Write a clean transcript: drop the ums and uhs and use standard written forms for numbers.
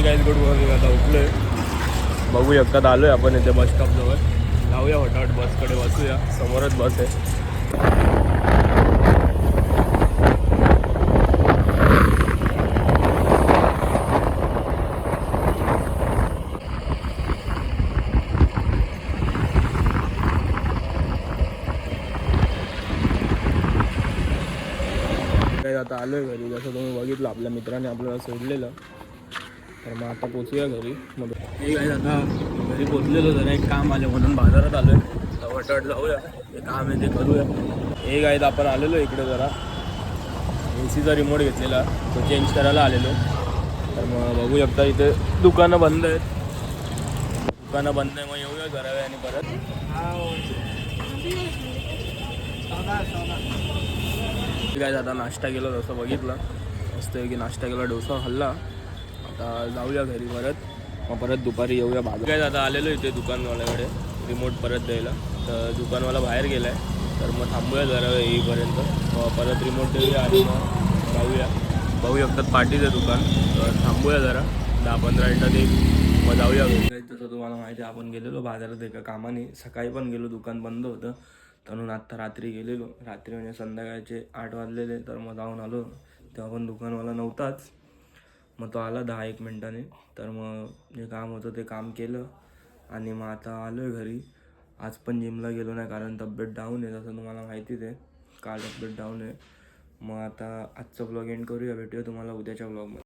Guys good morning. आता उठलोय, बघू शकतात आलोय आपण इथे बस स्टॉप जवळ. जाऊया फटाफट बसकडे, बसूया. समोरच बस आहे. आता आलोय घरी. जसं तुम्ही बघितलं आपल्या मित्राने आपल्याला सोडलेलं, तर मग आता पोचूया घरी. मग हे काय आता घरी पोचलेलो, जरा एक काम आलं म्हणून बाजारात आलोय. फटाफट जाऊया, ते काम आहे ते करूया. हे काय आपण आलेलो इकडे, जरा एसीचा रिमोट घेतलेला तो चेंज करायला आलेलो. तर मग बघू शकता इथे दुकानं बंद आहेत. दुकानं बंद आहे, मग येऊया जरा वेळ आणि परत. काय आता नाश्ता केला, जसं बघितलं मस्त की नाश्ता केला, डोसा खाल्ला. आता जाऊया घरी परत, मग परत दुपारी येऊया बाजार. काय आता आलेलो इथे दुकानवाल्याकडे रिमोट परत द्यायला. तर दुकानवाला बाहेर गेला आहे, तर मग थांबूया जरा येईपर्यंत. परत रिमोट देऊया आणि मग जाऊया. बघू शकतात पार्टीचं दुकान, तर थांबूया जरा 10-15 मिनटात येईल, मग जाऊया घरी. तसं तुम्हाला माहिती आहे आपण गेलेलो बाजारात एका कामाने. सकाळी पण गेलो, दुकान बंद होतं. म्हणून आत्ता रात्री गेलेलो, रात्री म्हणजे संध्याकाळचे 8 वाजलेले. तर मग जाऊन आलो, तेव्हा पण दुकानवाला नव्हताच. मग तो आला 10-1 मिनटाने. तर मग जे काम होतं ते काम केलं आणि मग आता आलो आहे घरी. आज पण जिमला गेलो नाही, कारण तब्येत डाऊन आहे, जसं तुम्हाला माहितीच आहे. काल तब्येत डाऊन आहे. मग आता आजचा ब्लॉग एंड करूया, भेटूया तुम्हाला उद्याच्या ब्लॉगमध्ये.